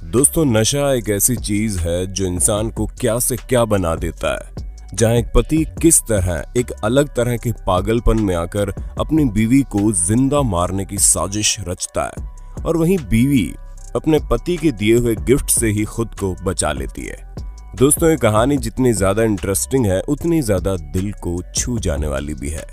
दोस्तों, नशा एक ऐसी चीज है जो इंसान को क्या से क्या बना देता है। जहां एक पति किस तरह एक अलग तरह के पागलपन में आकर अपनी बीवी को जिंदा मारने की साजिश रचता है और वहीं बीवी अपने पति के दिए हुए गिफ्ट से ही खुद को बचा लेती है। दोस्तों, ये कहानी जितनी ज्यादा इंटरेस्टिंग है उतनी ज्यादा दिल को छू जाने वाली भी है।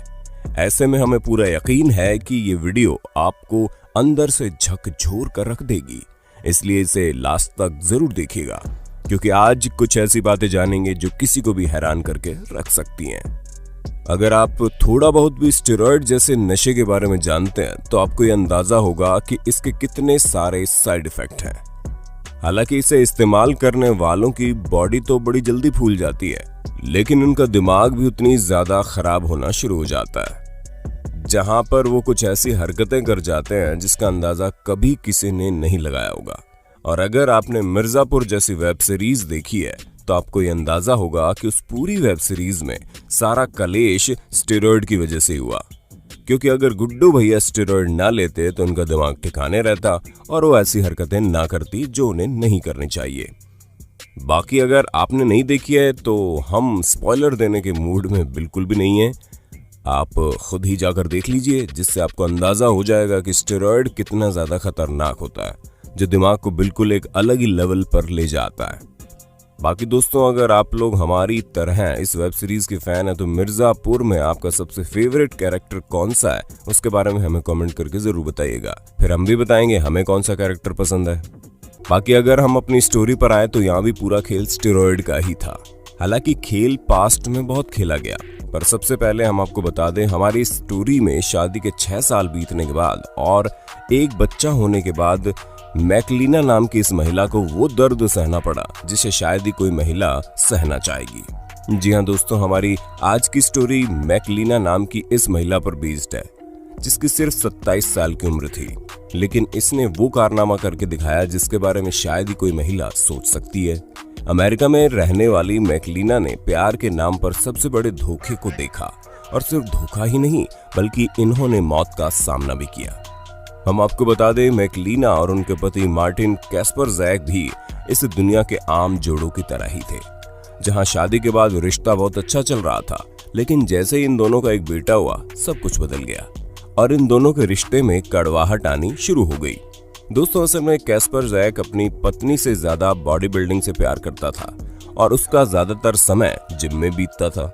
ऐसे में हमें पूरा यकीन है कि ये वीडियो आपको अंदर से झकझोर कर रख देगी, इसलिए इसे लास्ट तक जरूर देखिएगा, क्योंकि आज कुछ ऐसी बातें जानेंगे जो किसी को भी हैरान करके रख सकती हैं। अगर आप थोड़ा बहुत भी स्टेरॉइड जैसे नशे के बारे में जानते हैं तो आपको ये अंदाजा होगा कि इसके कितने सारे साइड इफेक्ट हैं। हालांकि इसे इस्तेमाल करने वालों की बॉडी तो बड़ी जल्दी फूल जाती है, लेकिन उनका दिमाग भी उतनी ज्यादा खराब होना शुरू हो जाता है, जहां पर वो कुछ ऐसी हरकतें कर जाते हैं जिसका अंदाजा कभी किसी ने नहीं लगाया होगा। और अगर आपने मिर्जापुर जैसी वेब सीरीज देखी है तो आपको ये अंदाजा होगा कि उस पूरी वेब सीरीज में सारा कलेश स्टेरॉइड की वजह से हुआ, क्योंकि अगर गुड्डू भैया स्टेरॉइड ना लेते तो उनका दिमाग ठिकाने रहता और वो ऐसी हरकतें ना करती जो उन्हें नहीं करनी चाहिए। बाकी अगर आपने नहीं देखी है तो हम स्पॉइलर देने के मूड में बिल्कुल भी नहीं है। आप खुद ही जाकर देख लीजिए, जिससे आपको अंदाजा हो जाएगा कि स्टेरॉइड कितना ज्यादा खतरनाक होता है, जो दिमाग को बिल्कुल एक अलग ही लेवल पर ले जाता है। बाकी दोस्तों, अगर आप लोग हमारी तरह इस वेब सीरीज के फैन हैं तो मिर्जापुर में आपका सबसे फेवरेट कैरेक्टर कौन सा है उसके बारे में हमें कमेंट करके जरूर बताइएगा, फिर हम भी बताएंगे हमें कौन सा कैरेक्टर पसंद है। बाकी अगर हम अपनी स्टोरी पर आए तो यहाँ भी पूरा खेल स्टेरॉइड का ही था। हालांकि खेल पास्ट में बहुत खेला गया, पर सबसे पहले हम आपको बता दें, हमारी स्टोरी में शादी के 6 साल बीतने के बाद और एक बच्चा होने के बाद मैकलीना नाम की इस महिला को वो दर्द सहना पड़ा जिसे शायद ही कोई महिला सहना चाहेगी। जी हाँ दोस्तों, हमारी आज की स्टोरी मैकलीना नाम की इस महिला पर बेस्ड है, जिसकी सिर्फ 27 साल की उम्र थी, लेकिन इसने वो कारनामा करके दिखाया जिसके बारे में शायद ही कोई महिला सोच सकती है। अमेरिका में रहने वाली मैकलीना ने प्यार के नाम पर सबसे बड़े धोखे को देखा, और सिर्फ धोखा ही नहीं बल्कि इन्होंने मौत का सामना भी किया। हम आपको बता दें, मैकलीना और उनके पति मार्टिन कैस्परजैक भी इस दुनिया के आम जोड़ों की तरह ही थे, जहां शादी के बाद रिश्ता बहुत अच्छा चल रहा था, लेकिन जैसे ही इन दोनों का एक बेटा हुआ सब कुछ बदल गया और इन दोनों के रिश्ते में कड़वाहट आनी शुरू हो गई। दोस्तों, असल में कैस्परजैक अपनी पत्नी से ज्यादा बॉडी बिल्डिंग से प्यार करता था और उसका ज्यादातर समय जिम में बीतता था।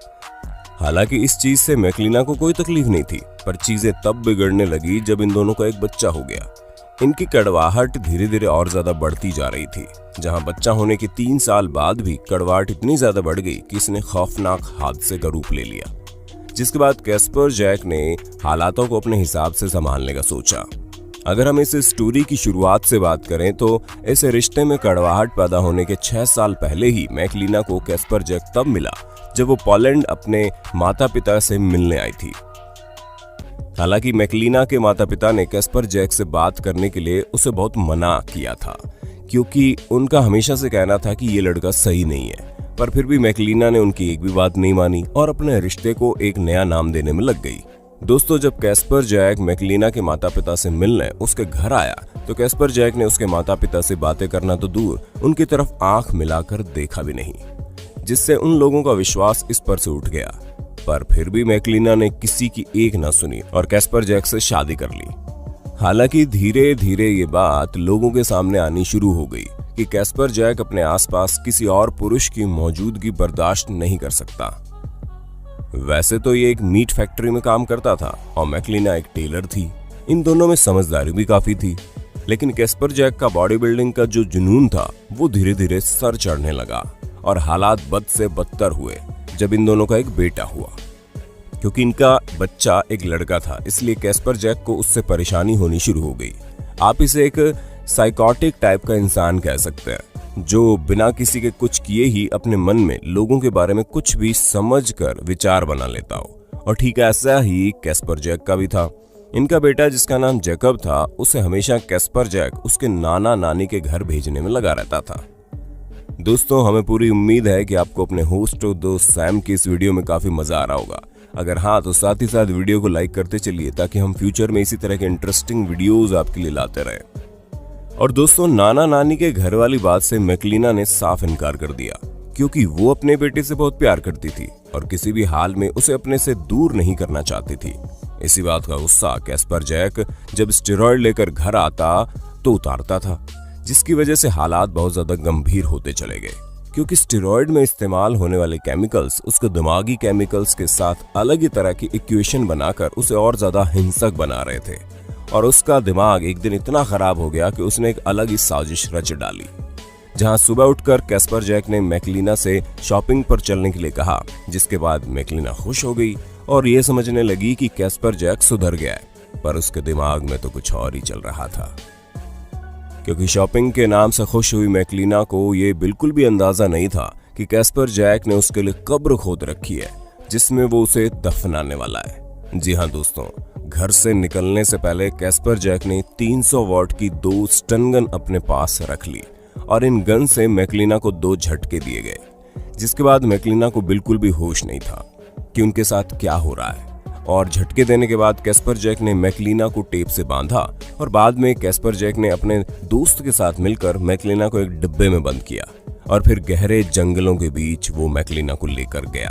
हालांकि इस चीज से मैकलीना को कोई तकलीफ नहीं थी, पर चीजें तब बिगड़ने लगी जब इन दोनों का एक बच्चा हो गया। इनकी कड़वाहट धीरे धीरे और ज्यादा बढ़ती जा रही थी, जहां बच्चा होने के 3 साल बाद भी कड़वाहट इतनी ज्यादा बढ़ गई कि इसने खौफनाक हादसे का रूप ले लिया, जिसके बाद कैस्परजैक ने हालातों को अपने हिसाब से संभालने का सोचा। अगर हम इस स्टोरी की शुरुआत से बात करें तो इस रिश्ते में कड़वाहट पैदा होने के 6 साल पहले ही मैकलीना को कैस्परजैक तब मिला जब वो पोलैंड अपने माता पिता से मिलने आई थी। हालांकि मैकलीना के माता पिता ने कैस्परजैक से बात करने के लिए उसे बहुत मना किया था, क्योंकि उनका हमेशा से कहना था कि ये लड़का सही नहीं है, पर फिर भी मैकलीना ने उनकी एक भी बात नहीं मानी और अपने रिश्ते को एक नया नाम देने में लग गई। दोस्तों, जब कैस्परजैक मैकलीना के माता पिता से मिलने उसके घर आया तो कैस्परजैक ने उसके माता पिता से बातें करना तो दूर, उनकी तरफ आंख मिलाकर देखा भी नहीं, जिससे उन लोगों का विश्वास इस पर से उठ गया। पर फिर भी मैकलीना ने किसी की एक ना सुनी और कैस्परजैक से शादी कर ली। हालांकि धीरे धीरे ये बात लोगों के सामने आनी शुरू हो गई कि कैस्परजैक अपने आसपास किसी और पुरुष की मौजूदगी बर्दाश्त नहीं कर सकता। वैसे तो ये एक मीट फैक्ट्री में काम करता था और मैकलीना एक टेलर थी। इन दोनों में समझदारी भी काफी थी, लेकिन कैस्परजैक का बॉडी बिल्डिंग का जो जुनून था वो धीरे धीरे सर चढ़ने लगा और हालात बद से बदतर हुए जब इन दोनों का एक बेटा हुआ। क्योंकि इनका बच्चा एक लड़का था, इसलिए कैस्परजैक को उससे परेशानी होनी शुरू हो गई। आप इसे एक साइकोटिक टाइप का इंसान कह सकते हैं, जो बिना किसी के कुछ किए ही अपने मन में लोगों के बारे में कुछ भी समझकर विचार बना लेता हो। और ठीक ऐसा ही कैस्परजैक का भी था। इनका बेटा, जिसका नाम जैकब था, उसे हमेशा कैस्परजैक उसके नाना नानी के घर भेजने में लगा रहता था। दोस्तों, हमें पूरी उम्मीद है कि आपको अपने होस्ट और दोस्त सैम की इस वीडियो में काफी मजा आ रहा होगा। अगर हाँ तो साथ ही साथ वीडियो को लाइक करते चलिए, ताकि हम फ्यूचर में इसी तरह के इंटरेस्टिंग वीडियोस आपके लिए लाते रहें। और दोस्तों, नाना नानी के घर वाली बात से मैकलिना ने साफ इनकार कर दिया, क्योंकि वो अपने बेटे से बहुत प्यार करती थी और किसी भी हाल में उसे अपने से दूर नहीं करना चाहती थी। इसी बात का गुस्सा कैस्पर जैक जब स्टेरॉयड लेकर घर आता तो उतारता था, जिसकी वजह से हालात बहुत ज्यादा गंभीर होते चले गए, क्योंकि स्टेरॉयड में इस्तेमाल होने वाले केमिकल्स उसके दिमागी केमिकल्स के साथ अलग ही तरह की इक्वेशन बनाकर उसे और ज्यादा हिंसक बना रहे थे। और उसका दिमाग एक दिन इतना खराब हो गया कि उसने एक अलग ही साजिश रच डाली, जहां सुबह उठकर कैस्पर जैक ने मैकलिना से शॉपिंग पर चलने के लिए कहा, जिसके बाद मैकलिना खुश हो गई और ये समझने लगी कि कैस्पर जैक सुधर गया है, पर उसके दिमाग में तो कुछ और ही चल रहा था। क्योंकि शॉपिंग के नाम से खुश हुई मैकलिना को ये बिल्कुल भी अंदाजा नहीं था कि कैस्पर जैक ने उसके लिए कब्र खोद रखी है, जिसमें वो उसे दफनाने वाला है। जी हाँ दोस्तों, घर से निकलने से पहले कैस्पर जैक ने 300 वॉट की 2 स्टन गन अपने पास रख ली और इन गन से मैकलिना को 2 झटके दिए गए, जिसके बाद मैकलिना को बिल्कुल भी होश नहीं था कि उनके साथ क्या हो रहा है। और झटके देने के बाद कैस्पर जैक ने मैकलिना को टेप से बांधा और बाद में कैस्पर जैक ने अपने दोस्त के साथ मिलकर मैकलिना को एक डिब्बे में बंद किया और फिर गहरे जंगलों के बीच वो मैकलिना को लेकर गया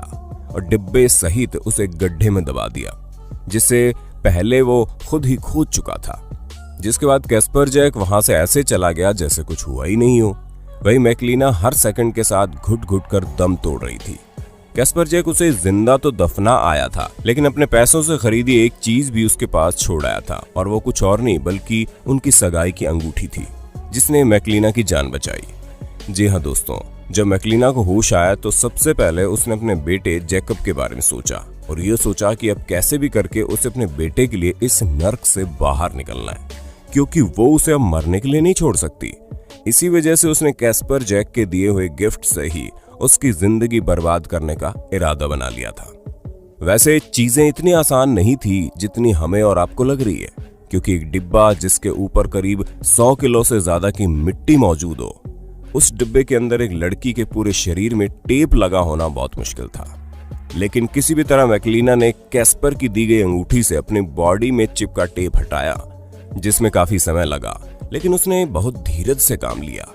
और डिब्बे सहित उसे गड्ढे में दबा दिया, जिसे पहले वो खुद ही खोद चुका था। जिसके बाद कैस्पर जैक वहां से ऐसे चला गया जैसे कुछ हुआ ही नहीं हो। वही मैकलिना हर सेकंड के साथ घुट घुट कर दम तोड़ रही थी। कैस्पर जैक उसे जिंदा तो दफना आया था, लेकिन अपने पैसों से खरीदी एक चीज भी उसके पास छोड़ आया था, और वो कुछ और नहीं बल्कि उनकी सगाई की अंगूठी थी, जिसने मैकलिना की जान बचाई। जी हाँ दोस्तों, जब मैकलिना को होश आया तो सबसे पहले उसने अपने बेटे जैकब के बारे में सोचा और ये सोचा कि अब कैसे भी करके उसे अपने बेटे के लिए इस नर्क से बाहर निकलना है, क्योंकि वो उसे अब मरने के लिए नहीं छोड़ सकती। इसी वजह से उसने कैस्पर जैक के दिए हुए गिफ्ट से ही उसकी जिंदगी बर्बाद करने का इरादा बना लिया था। वैसे चीजें इतनी आसान नहीं थी जितनी हमें और आपको लग रही है, क्योंकि एक डिब्बा जिसके ऊपर करीब 100 किलो से ज्यादा की मिट्टी मौजूद हो, उस डिब्बे के अंदर एक लड़की के पूरे शरीर में टेप लगा होना बहुत मुश्किल था। लेकिन किसी भी तरह मैकलिना ने कैस्पर की दी गई अंगूठी से अपनी बॉडी में चिपका टेप हटाया, जिसमें काफी समय लगा, लेकिन उसने बहुत धीरज से काम लिया।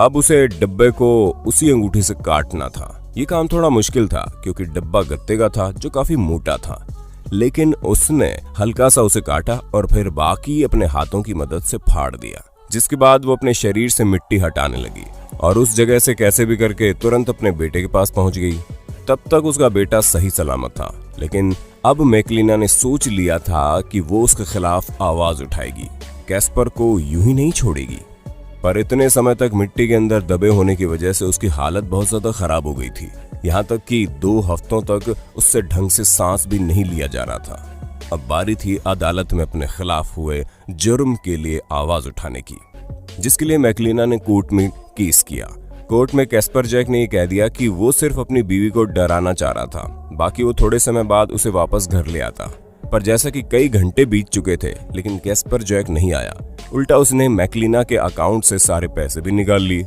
अब उसे डिब्बे को उसी अंगूठी से काटना था। ये काम थोड़ा मुश्किल था क्योंकि डिब्बा गत्ते का था जो काफी मोटा था, लेकिन उसने हल्का सा उसे काटा और फिर बाकी अपने हाथों की मदद से फाड़ दिया, जिसके बाद वो अपने शरीर से मिट्टी हटाने लगी और उस जगह से कैसे भी करके तुरंत अपने बेटे के पास पहुंच गई। तब तक उसका बेटा सही सलामत था, लेकिन अब मैकलिना ने सोच लिया था कि वो उसके खिलाफ आवाज उठाएगी, कैस्पर को यूं ही नहीं छोड़ेगी। पर इतने समय तक मिट्टी के अंदर दबे होने की वजह से उसकी हालत बहुत ज्यादा खराब हो गई थी, यहाँ तक कि 2 हफ्तों तक उससे ढंग से सांस भी नहीं लिया जा रहा था। अब बारी थी अदालत में अपने खिलाफ हुए जुर्म के लिए आवाज उठाने की, जिसके लिए मैकलिना ने कोर्ट में केस किया। कोर्ट में कैस्पर जैक ने कह दिया कि वो सिर्फ अपनी बीवी को डराना चाह रहा था, बाकी वो थोड़े समय बाद उसे वापस घर ले आता। पर जैसा कि कई घंटे बीत चुके थे, लेकिन कैस्पर जैक नहीं आया। उल्टा उसने मैकलिना के अकाउंट से सारे पैसे भी निकाल लिए।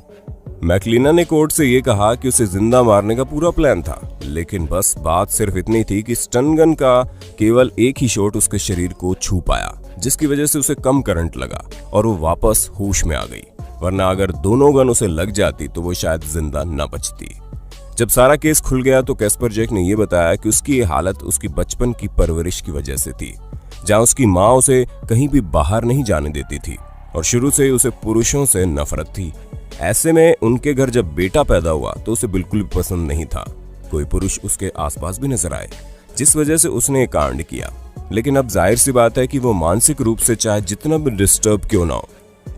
मैकलिना ने कोर्ट से ये कहा कि उसे जिंदा मारने का पूरा प्लान था, लेकिन बस बात सिर्फ इतनी थी कि स्टन गन का केवल एक ही शॉट उसके शरीर को छू पाया, जिसकी वजह से उसे कम करंट लगा और वो वापस होश में आ गई। वरना अगर दोनों गन उसे लग जाती तो वो शायद जिंदा न बचती। जब सारा केस खुल गया तो कैस्पर जैक ने यह बताया कि उसकी ये हालत उसकी बचपन की परवरिश की वजह से थी, जहां उसकी माँ उसे कहीं भी बाहर नहीं जाने देती थी और शुरू से ही उसे पुरुषों से नफरत थी। ऐसे में उनके घर जब बेटा पैदा हुआ तो उसे बिल्कुल भी पसंद नहीं था कोई पुरुष उसके आसपास भी नजर आए, जिस वजह से उसने एक कांड किया। लेकिन अब जाहिर सी बात है कि वो मानसिक रूप से चाहे जितना भी डिस्टर्ब क्यों ना हो,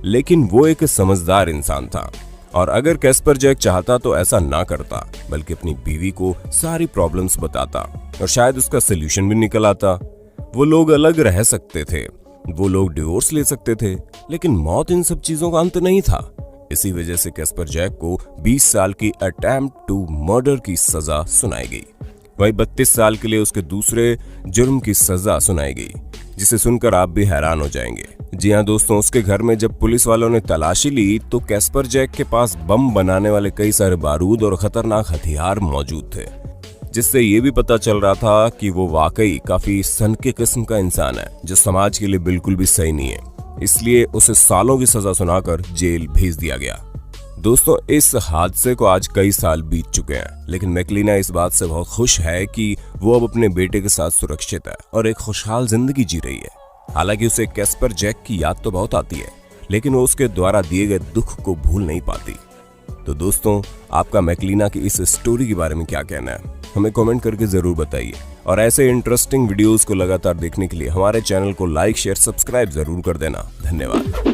लेकिन वो एक समझदार इंसान था और अगर कैस्पर जैक चाहता तो ऐसा ना करता, बल्कि अपनी बीवी को सारी प्रॉब्लम्स बताता और शायद उसका सोल्यूशन भी निकल आता। वो लोग अलग रह सकते थे, वो लोग डिवोर्स ले सकते थे, लेकिन मौत इन सब चीजों का अंत नहीं था। इसी वजह से कैस्पर जैक को 20 साल की अटेम्प्ट टू मर्डर की सजा सुनाई गई। वहीं 32 साल के लिए उसके दूसरे जुर्म की सजा सुनाई गई, जिसे सुनकर आप भी हैरान हो जाएंगे। जी हाँ दोस्तों, उसके घर में जब पुलिस वालों ने तलाशी ली तो कैस्पर जैक के पास बम बनाने वाले कई सारे बारूद और खतरनाक हथियार मौजूद थे, जिससे ये भी पता चल रहा था कि वो वाकई काफी सनके किस्म का इंसान है, जो समाज के लिए बिल्कुल भी सही नहीं है। इसलिए उसे सालों की सजा सुनाकर जेल भेज दिया गया। दोस्तों, इस हादसे को आज कई साल बीत चुके हैं, लेकिन मैकलिना इस बात से बहुत खुश है कि वो अब अपने बेटे के साथ सुरक्षित है और एक खुशहाल जिंदगी जी रही है। हालांकि उसे कैस्पर जैक की याद तो बहुत आती है, लेकिन वो उसके द्वारा दिए गए दुख को भूल नहीं पाती। तो दोस्तों, आपका मैकलिना की इस स्टोरी के बारे में क्या कहना है, हमें कमेंट करके जरूर बताइए। और ऐसे इंटरेस्टिंग वीडियोस को लगातार देखने के लिए हमारे चैनल को लाइक, शेयर, सब्सक्राइब जरूर कर देना। धन्यवाद।